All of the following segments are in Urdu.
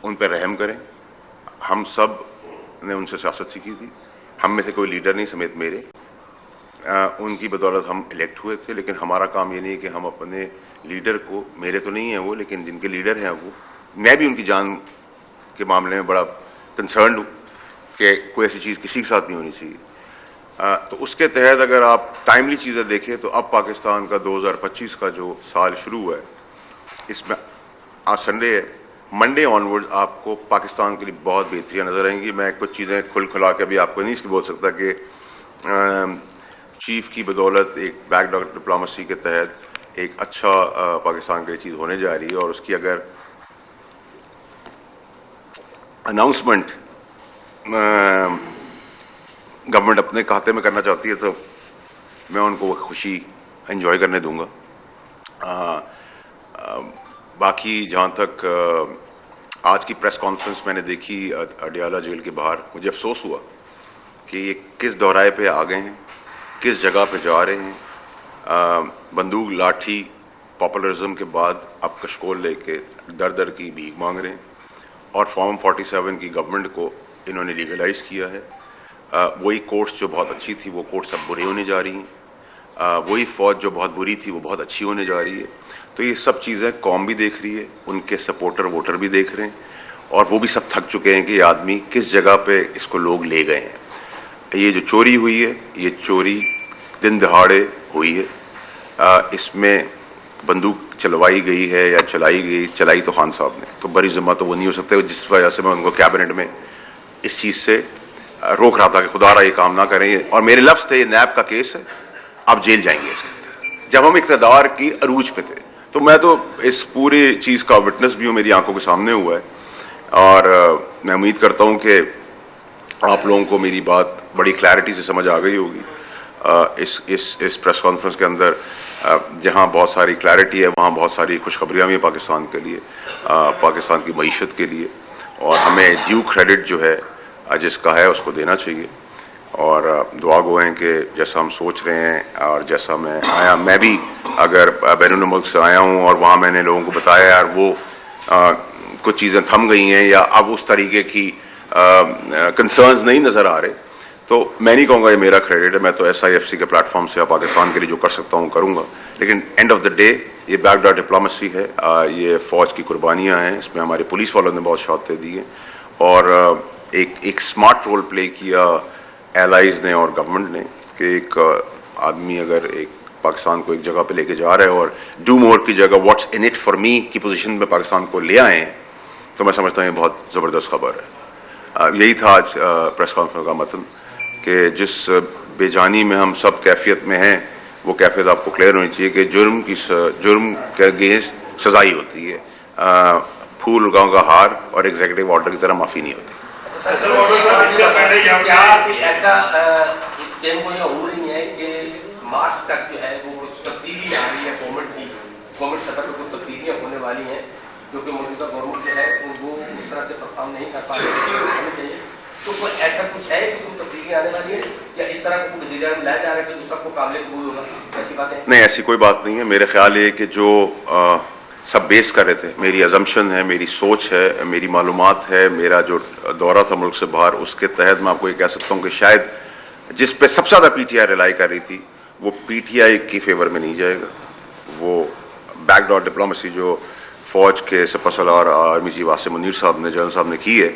ان پہ رحم کریں. ہم سب نے ان سے سیاست سیکھی تھی. ہم میں سے کوئی لیڈر نہیں سمیت میرے, ان کی بدولت ہم الیکٹ ہوئے تھے. لیکن ہمارا کام یہ نہیں ہے کہ ہم اپنے لیڈر کو, میرے تو نہیں ہیں وہ, لیکن جن کے لیڈر ہیں وہ, میں بھی ان کی جان کے معاملے میں بڑا کنسرنڈ ہوں کہ کوئی ایسی چیز کسی کے ساتھ نہیں ہونی چاہیے. تو اس کے تحت اگر آپ ٹائملی چیزیں دیکھیں تو اب پاکستان کا 2025 کا جو سال شروع ہوا ہے, اس میں آج سنڈے ہے, منڈے آنورڈ آپ کو پاکستان کے لیے بہت بہتریاں نظر آئیں گی. میں کچھ چیزیں کھلا کے ابھی آپ کو نہیں اس لیے بول سکتا کہ چیف کی بدولت ایک بیک ڈور ڈپلومسی کے تحت ایک اچھا پاکستان کے لیے چیز ہونے جا رہی ہے, اور اس کی اگر اناؤنسمنٹ گورنمنٹ اپنے کھاتے میں کرنا چاہتی ہے تو میں ان کو خوشی انجوائے کرنے دوں گا. باقی جہاں تک آج کی پریس کانفرنس میں نے دیکھی اڈیالہ جیل کے باہر, مجھے افسوس ہوا کہ یہ کس دورائے پہ آ گئے ہیں, کس جگہ پہ جا رہے ہیں. بندوق لاٹھی پاپولرزم کے بعد اب کشکول لے کے در در کی بھیک مانگ رہے ہیں, اور فارم 47 کی گورنمنٹ کو انہوں نے لیگلائز کیا ہے. وہی کورٹس جو بہت اچھی تھی وہ کورٹس اب برے ہونے جا رہی ہیں, وہی فوج جو بہت بری تھی وہ بہت اچھی ہونے جا رہی ہے. تو یہ سب چیزیں قوم بھی دیکھ رہی ہے, ان کے سپورٹر ووٹر بھی دیکھ رہے ہیں, اور وہ بھی سب تھک چکے ہیں کہ یہ آدمی کس جگہ پہ اس کو لوگ لے گئے ہیں. یہ جو چوری ہوئی ہے, یہ چوری دن دہاڑے ہوئی ہے. اس میں بندوق چلوائی گئی ہے یا چلائی تو خان صاحب نے, تو بری ذمہ تو وہ نہیں ہو سکتے, جس وجہ سے میں ان کو کیبنٹ میں اس چیز سے روک رہا تھا کہ خدا را یہ کام نہ کریں. اور میرے لفظ تھے یہ نیب کا کیس ہے, آپ جیل جائیں گے اس کے اندر. جب ہم اقتدار کی عروج پہ تھے تو میں تو اس پوری چیز کا وٹنس بھی ہوں, میری آنکھوں کے سامنے ہوا ہے, اور میں امید کرتا ہوں کہ آپ لوگوں کو میری بات بڑی کلیئرٹی سے سمجھ آ گئی ہوگی. اس پریس کانفرنس کے اندر جہاں بہت ساری کلیئرٹی ہے وہاں بہت ساری خوشخبریاں بھی ہیں پاکستان کے لیے, پاکستان کی معیشت کے لیے, اور ہمیں ڈیو کریڈٹ جو ہے جس کا ہے اس کو دینا چاہیے. اور دعا گو ہیں کہ جیسا ہم سوچ رہے ہیں اور جیسا میں آیا, میں بھی اگر بیرون ملک سے آیا ہوں اور وہاں میں نے لوگوں کو بتایا یار وہ کچھ چیزیں تھم گئی ہیں یا اب اس طریقے کی کنسرنز نہیں نظر آ رہے, تو میں نہیں کہوں گا یہ میرا کریڈٹ ہے. میں تو SIFC کے پلیٹ فارم سے پاکستان کے لیے جو کر سکتا ہوں کروں گا, لیکن اینڈ آف دا ڈے یہ بیک ڈور ڈپلومسی ہے, یہ فوج کی قربانیاں ہیں, اس میں ہمارے پولیس والوں نے بہت شہادتیں دی ہیں, اور ایک سمارٹ رول پلے کیا ایلائز نے اور گورنمنٹ نے کہ ایک آدمی اگر ایک پاکستان کو ایک جگہ پہ لے کے جا رہا ہے اور ڈو مور کی جگہ what's in it for me کی پوزیشن میں پاکستان کو لے آئے ہیں, تو میں سمجھتا ہوں یہ بہت زبردست خبر ہے. یہی تھا آج پریس کانفرنس کا متن کہ جس بے جانی میں ہم سب کیفیت میں ہیں وہ کیفیت آپ کو کلیئر ہونی چاہیے کہ جرم کے اگینسٹ سزائی ہوتی ہے, پھول گاؤں کا ہار اور ایگزیکٹو آرڈر کی طرح معافی نہیں ہوتی. ایسا ہو رہی ہے کہ مارچ تک جو ہے وہ تبدیلی آ رہی ہے گورنمنٹ سطح پہ کچھ تبدیلیاں ہونے والی ہیں, کیونکہ موجودہ گورنمنٹ جو ہے وہ اس طرح سے پرفارم نہیں کر پا رہی ہونے چاہیے, تو کوئی ایسا کچھ ہے کہ کوئی تبدیلی آنے والی ہے یا اس طرح کو وزیر اعظم لایا جا رہا ہے کہ سب کو قابل قبول ہوگا, ایسی بات ہے؟ نہیں, ایسی کوئی بات نہیں ہے. میرے خیال یہ کہ جو سب بیس کر رہے تھے, میری ازمپشن ہے, میری سوچ ہے, میری معلومات ہے, میرا جو دورہ تھا ملک سے باہر, اس کے تحت میں آپ کو یہ کہہ سکتا ہوں کہ شاید جس پہ سب سے زیادہ PTI ریلائی کر رہی تھی وہ PTI کی فیور میں نہیں جائے گا. وہ بیک ڈور ڈپلومسی جو فوج کے سپہ سالار آرمی چیف عاصم منیر صاحب نے, جنرل صاحب نے کی ہے,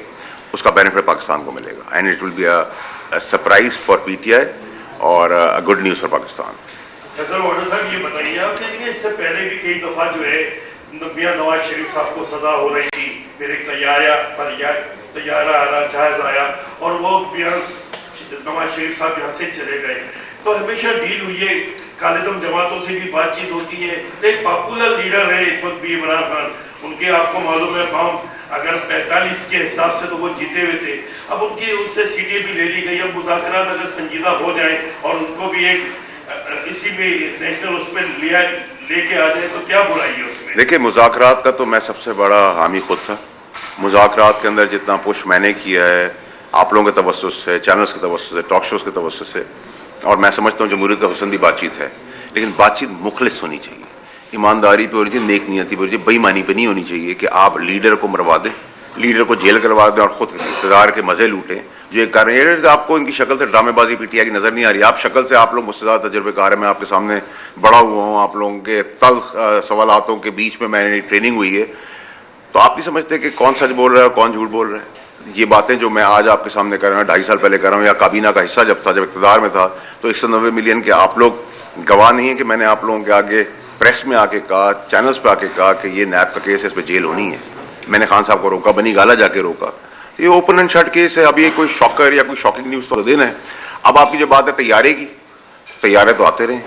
اس کا بینیفٹ پاکستان کو ملے گا, and it will be a surprise for PTI اور گڈ نیوز فار پاکستان. صاحب یہ بتائیے آپ کہ اس سے پہلے بھی کئی دفعہ جو ہے میاں نواز شریف صاحب کو سزا ہو رہی تھی, پھر ایک طیارہ آنا جہاز آیا اور وہ نواز شریف صاحب یہاں سے چلے گئے, تو ہمیشہ ڈیل ہوئی ہے, کالدم جماعتوں سے بھی بات چیت ہوتی ہے. ایک پاپولر لیڈر ہے اس وقت بھی عمران خان, ان کے آپ کو معلوم ہے فارم اگر 45 کے حساب سے تو وہ جیتے ہوئے تھے, اب ان سے سیٹیں بھی لے لی گئی. اب مذاکرات اگر سنجیدہ ہو جائیں اور ان کو بھی ایک اسی میں نیشنل اس میں لے کے آ جائے تو کیا برائی ہے اس میں؟ دیکھیں, مذاکرات کا تو میں سب سے بڑا حامی خود تھا. مذاکرات کے اندر جتنا پش میں نے کیا ہے آپ لوگوں کے توسط سے, چینلز کے توسط سے, ٹاک شوز کے توسط سے, اور میں سمجھتا ہوں جمہوریت کا حسن بھی بات چیت ہے, لیکن بات چیت مخلص ہونی چاہیے, ایمانداری پہ ہونی چاہیے, نیک نیتی پہ ہونی چاہیے, بے ایمانی پہ نہیں ہونی چاہیے کہ آپ لیڈر کو مروا دیں لیڈر کو جیل کروا دیں اور خود اقتدار کے مزے لوٹیں جو ایک کر رہے ہیں. آپ کو ان کی شکل سے ڈرامے بازی پی ٹی آئی کی نظر نہیں آ رہی. آپ شکل سے آپ لوگ مجھ سے زیادہ تجربے کار ہیں, میں آپ کے سامنے بڑا ہوا ہوں, آپ لوگوں کے تلخ سوالاتوں کے بیچ میں نے ٹریننگ ہوئی ہے, تو آپ نہیں سمجھتے کہ کون سچ بول رہا ہے اور کون جھوٹ بول رہا ہے. یہ باتیں جو میں آج آپ کے سامنے کر رہا ہوں 2.5 سال پہلے کر رہا ہوں, یا کابینہ کا حصہ جب تھا, جب اقتدار میں تھا, تو 190 ملین کے آپ لوگ گواہ نہیں ہیں کہ میں نے آپ لوگوں کے آگے پریس میں آ کے کہا, چینلز پہ آ کے کہا کہ یہ نیب کا کیس ہے, اس پہ جیل ہونی ہے. میں نے خان صاحب کو روکا, بنی گالا جا کے روکا. یہ اوپن اینڈ شٹ کیس ہے. اب یہ کوئی شاکر یا کوئی شاکنگ نیوز تو دینا ہے. اب آپ کی جو بات ہے طیارے کی, طیارے تو آتے رہے,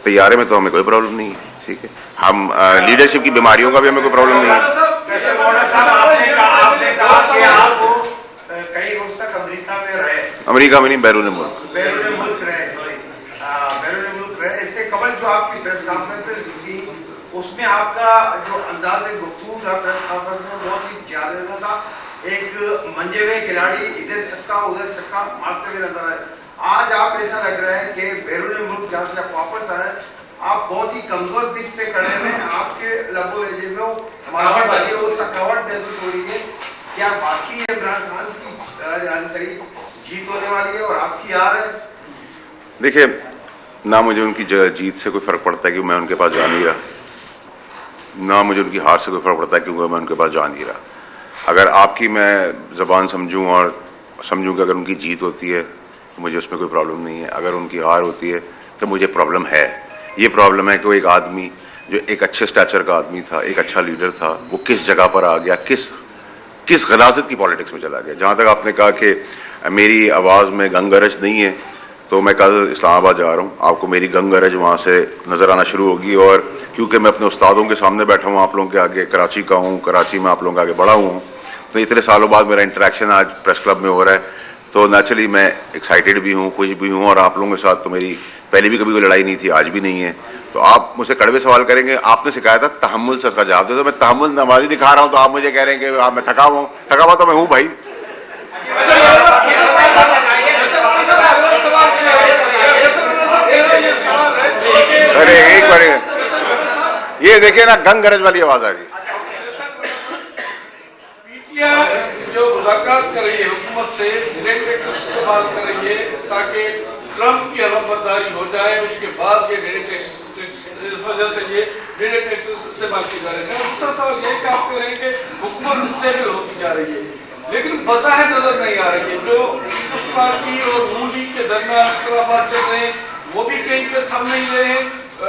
طیارے میں تو ہمیں کوئی پرابلم نہیں ہے, ٹھیک ہے. ہم لیڈرشپ کی بیماریوں کا بھی ہمیں کوئی پرابلم نہیں ہے. امریکہ میں نہیں, بیرون ملک رہے. اس سے قبل جو آپ کی پریس کانفرنس کی, اس میں آپ کا جو انداز گفتگو تھا پریس کانفرنس میں بہت ہی جالب تھا. ایک منجے ہوئے کھلاڑی ادھر چھکا ادھر چھکا مارتے ہوئے نظر آئے. آج آپ ایسا لگ رہا ہے کہ بیرون ملک جہاں سے آپ واپس آئے, آپ بہت ہی کمزور پچ پہ کھڑے ہیں. آپ کے لب و لہجے میں تھکاوٹ محسوس ہو رہی ہے. کیا باقی عمران خان کی جیت ہونے والی ہے اور آپ کی ہار ہے؟ دیکھیے, نہ مجھے ان کی جیت سے کوئی فرق پڑتا ہے کہ میں ان کے پاس جا نہیں رہا, نہ مجھے ان کی ہار سے کوئی فرق پڑتا ہے کیونکہ میں ان کے پاس جا نہیں رہا. اگر آپ کی میں زبان سمجھوں اور سمجھوں کہ اگر ان کی جیت ہوتی ہے تو مجھے اس میں کوئی پرابلم نہیں ہے, اگر ان کی ہار ہوتی ہے تو مجھے پرابلم ہے. یہ پرابلم ہے کہ وہ ایک آدمی جو ایک اچھے سٹیچر کا آدمی تھا, ایک اچھا لیڈر تھا, وہ کس جگہ پر آ گیا, کس غلاظت کی پالیٹکس میں چلا گیا. جہاں تک آپ نے کہا کہ میری آواز میں گنگ گرج نہیں ہے, تو میں کل اسلام آباد جا رہا ہوں, آپ کو میری گنگ گرج وہاں سے نظر آنا شروع ہوگی. اور کیونکہ میں اپنے استادوں کے سامنے بیٹھا ہوں, آپ لوگوں کے آگے, کراچی کا ہوں, کراچی میں آپ لوگوں کے آگے بڑا ہوں, تو اتنے سالوں بعد میرا انٹریکشن آج پریس کلب میں ہو رہا ہے, تو نیچرلی میں ایکسائٹیڈ بھی ہوں, خوش بھی ہوں. اور آپ لوگوں کے ساتھ تو میری پہلے بھی کبھی کوئی لڑائی نہیں تھی, آج بھی نہیں ہے. تو آپ مجھ سے کڑوے سوال کریں گے, آپ نے سکھایا تھا تحمل سے اس کا جواب دے دو. میں تحمل نمازی دکھا رہا ہوں تو آپ مجھے کہہ رہے ہیں کہ میں تھکا ہوا ہوں. تھکا ہوا تو میں ہوں بھائی. ارے ایک بار یہ دیکھیے نا, گنگ گرج والی آواز آ گئی. جو مذاکرات کر رہی ہے حکومت سے, ڈائریکٹ استعمال کر رہی ہے تاکہ ٹرمپ کی علم برداری ہو جائے, اس کے بعد یہ ڈائریکٹ وجہ سے یہ ڈائریکٹ ٹیکس استعمال کی جا رہی ہے. دوسرا سوال یہ ہے کہ آپ کہہ رہے ہیں کہ حکومت اسٹیبل ہوتی جا رہی ہے, لیکن بظاہر نظر نہیں آ رہی ہے. جو پیپلز پارٹی اور نون لیگ کے درمیان اختلافات چل رہے ہیں وہ بھی کہیں پہ تھم نہیں رہے ہیں,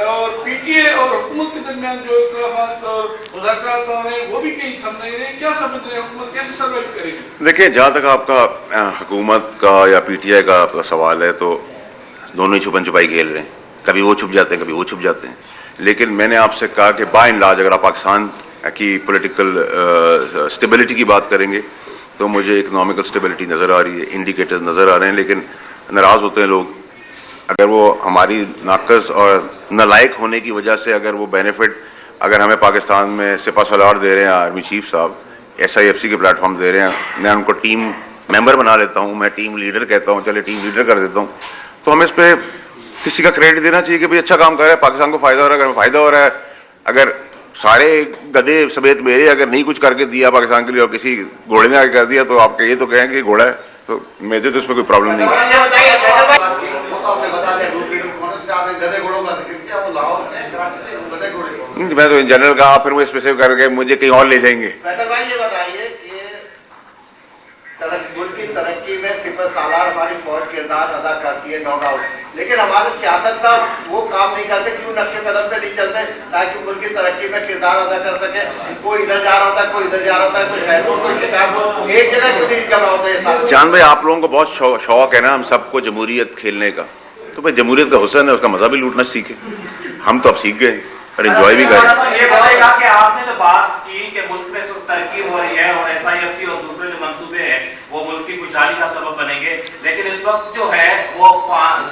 اور پی ٹی اے اور حکومت کے درمیان جو اختلافات اور مذاکرات ہو رہے ہیں وہ بھی کہیں تھم نہیں رہے. کیا سمجھ رہے ہیں حکومت کیسے سروائیو کرے گی؟ دیکھیں, جہاں تک آپ کا حکومت کا یا پی ٹی آئی کا سوال ہے, تو دونوں ہی چھپن چھپائی کھیل رہے ہیں. کبھی وہ چھپ جاتے ہیں, کبھی وہ چھپ جاتے ہیں. لیکن میں نے آپ سے کہا کہ بائی اینڈ لارج اگر آپ پاکستان کی پولیٹیکل اسٹیبلٹی کی بات کریں گے تو مجھے اکنامیکل اسٹیبلٹی نظر آ رہی ہے, انڈیکیٹرز نظر آ رہے ہیں. لیکن ناراض ہوتے ہیں لوگ اگر وہ ہماری ناقص اور نالائق ہونے کی وجہ سے اگر وہ بینیفٹ اگر ہمیں پاکستان میں سپہ سالار دے رہے ہیں, آرمی چیف صاحب SIFC کے پلیٹ فارم دے رہے ہیں, میں ان کو ٹیم ممبر بنا لیتا ہوں, میں ٹیم لیڈر کہتا ہوں, چلے ٹیم لیڈر کر دیتا ہوں, تو ہمیں اس پہ کسی کا کریڈٹ دینا چاہیے کہ بھائی اچھا کام کر رہا ہے, پاکستان کو فائدہ ہو رہا ہے. اگر فائدہ ہو رہا ہے, اگر سارے گدے سمیت میرے اگر نہیں کچھ کر کے دیا پاکستان کے لیے اور کسی گھوڑے نے آگے کر دیا, تو آپ یہ تو کہیں کہ گھوڑا ہے, تو میرے تو اس میں کوئی پرابلم نہیں ہے. میں تو ان جنرل کہا, پھر وہ اسپیسیفک کر کے مجھے کہیں اور لے جائیں گے. یہ بتائیے کہ ملک کی ترقی میں سپہ سالار ہماری فوج کردار ادا کرتی ہے, نو ڈاؤٹ, لیکن ہمارے سیاست کا وہ کام نہیں کرتے. کیوں نقش قدم پہ نہیں چلتے تاکہ ملک کی ترقی میں کردار ادا کر سکے؟ کوئی ادھر جا رہا ہوتا ہے, کوئی ادھر جا رہا ہوتا ہے, کوئی شہر کوئی شکار, ایک جگہ کیوں نہیں جمع ہوتا ہے؟ جان بھائی, آپ لوگوں کو بہت شوق ہے نا ہم سب کو جمہوریت کھیلنے کا, تو بھائی جمہوریت کا حسن ہے, اس کا مزہ بھی لوٹنا سیکھے. ہم تو اب سیکھ گئے اور انجوائے بھی کریں. یہ بتائے گا کہ آپ نے جو بات کی کہ ملک میں ترقی ہو رہی ہے اور SIFC اور دوسرے جو منصوبے ہیں وہ ملک کی خوشحالی کا سبب بنیں گے, لیکن اس وقت جو ہے وہ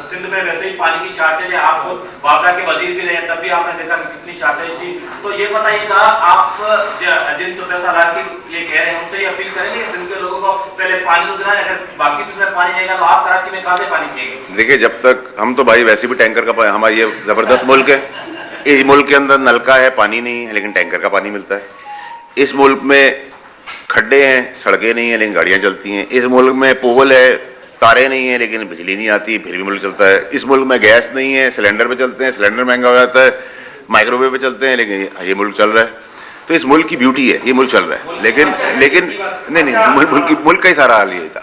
سندھ میں ویسے ہی پانی کی شارٹیج ہے. آپ خود بابرا کے وزیر بھی رہے, تب بھی آپ نے دیکھا کہ کتنی شارٹیج تھی. تو یہ بتائیے گا, آپ جن سپہ سالار کی یہ کہہ رہے ہیں ان سے یہ اپیل کریں گے سندھ کے لوگوں کو پہلے پانی دلائیں, اگر باقی سندھ میں پانی نہیں گا تو آپ کراچی میں کہاں سے پانی پیئیں گے؟ دیکھیے, جب تک ہم تو بھائی ویسے بھی ٹینکر کا ہمارا یہ زبردست ملک ہے. اس ملک کے اندر نلکا ہے, پانی نہیں ہے, لیکن ٹینکر کا پانی ملتا ہے. اس ملک میں کھڈے ہیں, سڑکیں نہیں ہیں لیکن گاڑیاں چلتی ہیں. اس ملک میں پول ہے, تاریں نہیں ہیں لیکن بجلی نہیں آتی, پھر بھی ملک چلتا ہے. اس ملک میں گیس نہیں ہے, سلنڈر پہ چلتے ہیں, سلنڈر مہنگا ہو جاتا ہے, مائکرو ویو پہ چلتے ہیں لیکن یہ ملک چل رہا ہے. تو اس ملک کی بیوٹی ہے, یہ ملک چل رہا ہے. لیکن نہیں ملک کا ہی سارا حال یہی تھا.